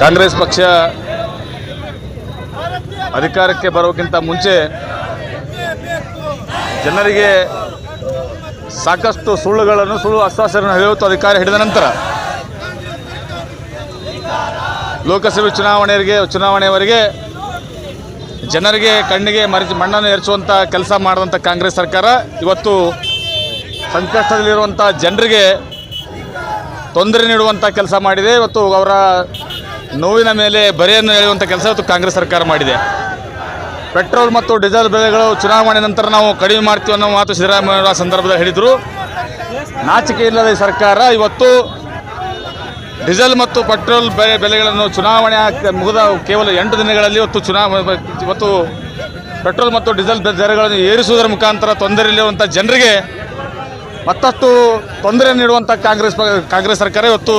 ಕಾಂಗ್ರೆಸ್ ಪಕ್ಷ ಅಧಿಕಾರಕ್ಕೆ ಬರೋಕ್ಕಿಂತ ಮುಂಚೆ ಜನರಿಗೆ ಸಾಕಷ್ಟು ಸುಳ್ಳು ಆಶ್ವಾಸನೆಗಳನ್ನು ಹೇಳುತ್ತಾ ಅಧಿಕಾರ ಹಿಡಿದ ನಂತರ ಲೋಕಸಭೆ ಚುನಾವಣೆಯವರೆಗೆ ಜನರಿಗೆ ಕಣ್ಣಿಗೆ ಮಣ್ಣನ್ನು ಎರಚುವಂಥ ಕೆಲಸ ಮಾಡಿದಂಥ ಕಾಂಗ್ರೆಸ್ ಸರ್ಕಾರ ಇವತ್ತು ಸಂಕಷ್ಟದಲ್ಲಿರುವಂಥ ಜನರಿಗೆ ತೊಂದರೆ ನೀಡುವಂಥ ಕೆಲಸ ಮಾಡಿದೆ. ಇವತ್ತು ಅವರ ನೋವಿನ ಮೇಲೆ ಬರೆಯನ್ನು ಎಳೆಯುವಂಥ ಕೆಲಸ ಇವತ್ತು ಕಾಂಗ್ರೆಸ್ ಸರ್ಕಾರ ಮಾಡಿದೆ. ಪೆಟ್ರೋಲ್ ಮತ್ತು ಡೀಸೆಲ್ ಬೆಲೆಗಳು ಚುನಾವಣೆ ನಂತರ ನಾವು ಕಡಿಮೆ ಮಾಡ್ತೀವಿ ಅನ್ನೋ ಮಾತು ಸಿದ್ದರಾಮಯ್ಯ ಸಂದರ್ಭದಲ್ಲಿ ಹೇಳಿದರು. ನಾಚಿಕೆ ಇಲ್ಲದ ಸರ್ಕಾರ ಇವತ್ತು ಡೀಸೆಲ್ ಮತ್ತು ಪೆಟ್ರೋಲ್ ಬೆಲೆಗಳನ್ನು ಚುನಾವಣೆ ಮುಗಿದ ಕೇವಲ 8 ದಿನಗಳಲ್ಲಿ ಇವತ್ತು ಪೆಟ್ರೋಲ್ ಮತ್ತು ಡೀಸೆಲ್ ದರಗಳನ್ನು ಏರಿಸುವುದರ ಮುಖಾಂತರ ತೊಂದರೆಯಲ್ಲಿರುವಂಥ ಜನರಿಗೆ ಮತ್ತಷ್ಟು ತೊಂದರೆ ನೀಡುವಂಥ ಕಾಂಗ್ರೆಸ್ ಸರ್ಕಾರ ಇವತ್ತು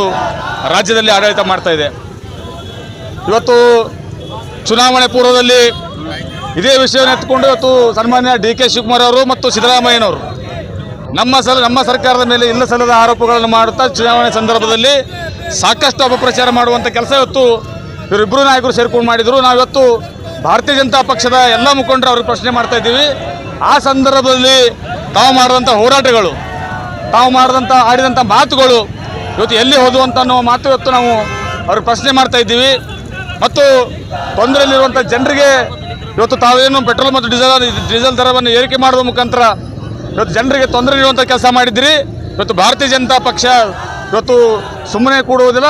ರಾಜ್ಯದಲ್ಲಿ ಆಡಳಿತ ಮಾಡ್ತಾ ಇದೆ. ಇವತ್ತು ಚುನಾವಣೆ ಪೂರ್ವದಲ್ಲಿ ಇದೇ ವಿಷಯವನ್ನು ಎತ್ತುಕೊಂಡು ಇವತ್ತು ಸನ್ಮಾನ್ಯ DK ಶಿವಕುಮಾರ್ ಅವರು ಮತ್ತು ಸಿದ್ದರಾಮಯ್ಯನವರು ನಮ್ಮ ಸರ್ಕಾರದ ಮೇಲೆ ಇಲ್ಲ ಸಲ್ಲದ ಆರೋಪಗಳನ್ನು ಮಾಡುತ್ತಾ ಚುನಾವಣೆ ಸಂದರ್ಭದಲ್ಲಿ ಸಾಕಷ್ಟು ಅಪಪ್ರಚಾರ ಮಾಡುವಂಥ ಕೆಲಸ ಇವತ್ತು ಇವರಿಬ್ಬರು ನಾಯಕರು ಸೇರ್ಕೊಂಡು ಮಾಡಿದರು. ನಾವಿವತ್ತು ಭಾರತೀಯ ಜನತಾ ಪಕ್ಷದ ಎಲ್ಲ ಮುಖಂಡರು ಅವ್ರಿಗೆ ಪ್ರಶ್ನೆ ಮಾಡ್ತಾ ಇದ್ದೀವಿ. ಆ ಸಂದರ್ಭದಲ್ಲಿ ತಾವು ಮಾಡಿದಂಥ ಹೋರಾಟಗಳು, ತಾವು ಆಡಿದಂಥ ಮಾತುಗಳು ಇವತ್ತು ಎಲ್ಲಿ ಹೋದವು ಅಂತ ಅನ್ನೋ ಮಾತು ಇವತ್ತು ನಾವು ಅವ್ರಿಗೆ ಪ್ರಶ್ನೆ ಮಾಡ್ತಾ ಇದ್ದೀವಿ. ಮತ್ತು ತೊಂದರೆಯಲ್ಲಿರುವಂಥ ಜನರಿಗೆ ಇವತ್ತು ತಾವೇನು ಪೆಟ್ರೋಲ್ ಮತ್ತು ಡೀಸೆಲ್ ದರವನ್ನು ಏರಿಕೆ ಮಾಡುವ ಮುಖಾಂತರ ಇವತ್ತು ಜನರಿಗೆ ತೊಂದರೆ ನೀಡುವಂಥ ಕೆಲಸ ಮಾಡಿದ್ದೀರಿ. ಇವತ್ತು ಭಾರತೀಯ ಜನತಾ ಪಕ್ಷ ಇವತ್ತು ಸುಮ್ಮನೆ ಕೂಡುವುದಿಲ್ಲ.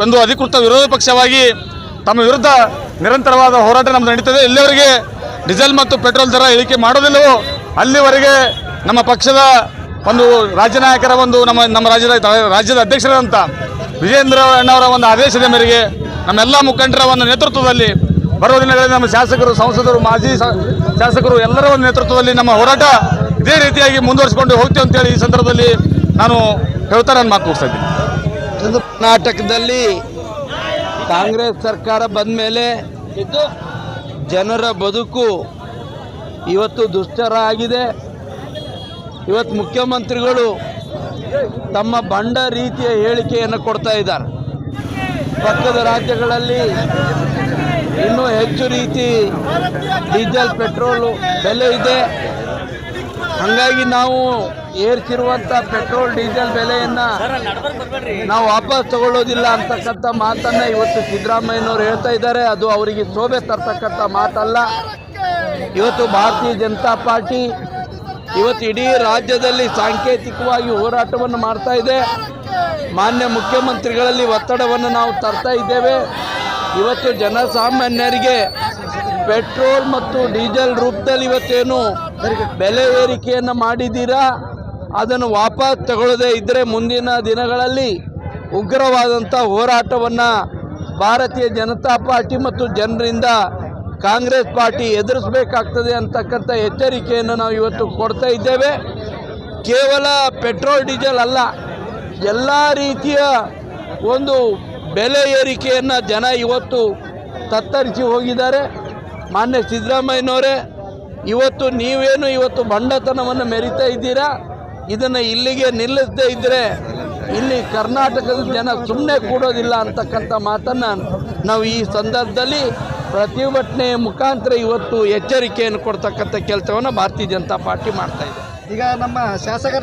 ಒಂದು ಅಧಿಕೃತ ವಿರೋಧ ಪಕ್ಷವಾಗಿ ತಮ್ಮ ವಿರುದ್ಧ ನಿರಂತರವಾದ ಹೋರಾಟ ನಮ್ಮದು ನಡೀತದೆ. ಇಲ್ಲಿವರೆಗೆ ಡೀಸೆಲ್ ಮತ್ತು ಪೆಟ್ರೋಲ್ ದರ ಇಳಿಕೆ ಮಾಡೋದಿಲ್ಲವೋ ಅಲ್ಲಿವರೆಗೆ ನಮ್ಮ ಪಕ್ಷದ ಒಂದು ರಾಜ್ಯ ನಾಯಕರ ನಮ್ಮ ರಾಜ್ಯದ ಅಧ್ಯಕ್ಷರಾದಂಥ ವಿಜೇಂದ್ರ ಅಣ್ಣವರ ಒಂದು ಆದೇಶದ ಮೇರೆಗೆ ನಮ್ಮೆಲ್ಲ ಮುಖಂಡರ ಒಂದು ನೇತೃತ್ವದಲ್ಲಿ ಬರುವ ದಿನಗಳಲ್ಲಿ ನಮ್ಮ ಶಾಸಕರು, ಸಂಸದರು, ಮಾಜಿ ಶಾಸಕರು ಎಲ್ಲರ ಒಂದು ನೇತೃತ್ವದಲ್ಲಿ ನಮ್ಮ ಹೋರಾಟ ಇದೇ ರೀತಿಯಾಗಿ ಮುಂದುವರಿಸಿಕೊಂಡು ಹೋಗ್ತೇವೆ ಅಂತೇಳಿ ಈ ಸಂದರ್ಭದಲ್ಲಿ ನಾನು ಹೇಳ್ತಾ ನನ್ನ ಮಾತು ಮುಗಿಸ್ತಾ ಇದ್ದೀನಿ. ಕರ್ನಾಟಕದಲ್ಲಿ ಕಾಂಗ್ರೆಸ್ ಸರ್ಕಾರ ಬಂದ ಮೇಲೆ ಜನರ ಬದುಕು ಇವತ್ತು ದುಸ್ತರ ಆಗಿದೆ. ಇವತ್ತು ಮುಖ್ಯಮಂತ್ರಿಗಳು ತಮ್ಮ ಬಂಡ ರೀತಿಯ ಹೇಳಿಕೆಯನ್ನು ಕೊಡ್ತಾ ಇದ್ದಾರೆ. ಪಕ್ಕದ ರಾಜ್ಯಗಳಲ್ಲಿ ಇನ್ನೂ ಹೆಚ್ಚು ರೀತಿ ಡೀಸೆಲ್ ಪೆಟ್ರೋಲು ಬೆಲೆ ಇದೆ. ಹಾಗಾಗಿ ನಾವು ಏರ್ಸಿರುವಂಥ ಪೆಟ್ರೋಲ್ ಡೀಸೆಲ್ ಬೆಲೆಯನ್ನು ನಾವು ವಾಪಸ್ ತಗೊಳ್ಳೋದಿಲ್ಲ ಅಂತಕ್ಕಂಥ ಮಾತನ್ನು ಇವತ್ತು ಸಿದ್ದರಾಮಯ್ಯನವರು ಹೇಳ್ತಾ ಇದ್ದಾರೆ. ಅದು ಅವರಿಗೆ ಶೋಭೆ ತರ್ತಕ್ಕಂಥ ಮಾತಲ್ಲ. ಇವತ್ತು ಭಾರತೀಯ ಜನತಾ ಪಾರ್ಟಿ ಇವತ್ತು ಇಡೀ ರಾಜ್ಯದಲ್ಲಿ ಸಾಂಕೇತಿಕವಾಗಿ ಹೋರಾಟವನ್ನು ಮಾಡ್ತಾ ಇದೆ. ಮಾನ್ಯ ಮುಖ್ಯಮಂತ್ರಿಗಳಲ್ಲಿ ಒತ್ತಡವನ್ನು ನಾವು ತರ್ತಾ ಇದ್ದೇವೆ. ಇವತ್ತು ಜನಸಾಮಾನ್ಯರಿಗೆ ಪೆಟ್ರೋಲ್ ಮತ್ತು ಡೀಸೆಲ್ ರೂಪದಲ್ಲಿ ಇವತ್ತೇನು ಬೆಲೆ ಏರಿಕೆಯನ್ನು ಮಾಡಿದ್ದೀರಾ ಅದನ್ನು ವಾಪಸ್ ತಗೊಳ್ಳದೇ ಇದ್ದರೆ ಮುಂದಿನ ದಿನಗಳಲ್ಲಿ ಉಗ್ರವಾದಂಥ ಹೋರಾಟವನ್ನು ಭಾರತೀಯ ಜನತಾ ಪಾರ್ಟಿ ಮತ್ತು ಜನರಿಂದ ಕಾಂಗ್ರೆಸ್ ಪಾರ್ಟಿ ಎದುರಿಸಬೇಕಾಗ್ತದೆ ಅಂತಕ್ಕಂಥ ಎಚ್ಚರಿಕೆಯನ್ನು ನಾವು ಇವತ್ತು ಕೊಡ್ತಾ ಇದ್ದೇವೆ. ಕೇವಲ ಪೆಟ್ರೋಲ್ ಡೀಸೆಲ್ ಅಲ್ಲ, ಎಲ್ಲ ರೀತಿಯ ಒಂದು ಬೆಲೆ ಏರಿಕೆಯನ್ನು ಜನ ಇವತ್ತು ತತ್ತರಿಸಿ ಹೋಗಿದ್ದಾರೆ. ಮಾನ್ಯ ಸಿದ್ದರಾಮಯ್ಯನವರೇ, ಇವತ್ತು ನೀವೇನು ಇವತ್ತು ಬಂಡತನವನ್ನು ಮೆರಿತಾ ಇದ್ದೀರಾ, ಇದನ್ನು ಇಲ್ಲಿಗೆ ನಿಲ್ಲಿಸದೇ ಇದ್ದರೆ ಇಲ್ಲಿ ಕರ್ನಾಟಕದ ಜನ ಸುಮ್ಮನೆ ಕೂಡೋದಿಲ್ಲ ಅಂತಕ್ಕಂಥ ಮಾತನ್ನು ನಾವು ಈ ಸಂದರ್ಭದಲ್ಲಿ ಪ್ರತಿಭಟನೆಯ ಮುಖಾಂತರ ಇವತ್ತು ಎಚ್ಚರಿಕೆಯನ್ನು ಕೊಡ್ತಕ್ಕಂಥ ಕೆಲಸವನ್ನು ಭಾರತೀಯ ಜನತಾ ಪಾರ್ಟಿ ಮಾಡ್ತಾ ಇದೆ. ಈಗ ನಮ್ಮ ಶಾಸಕರ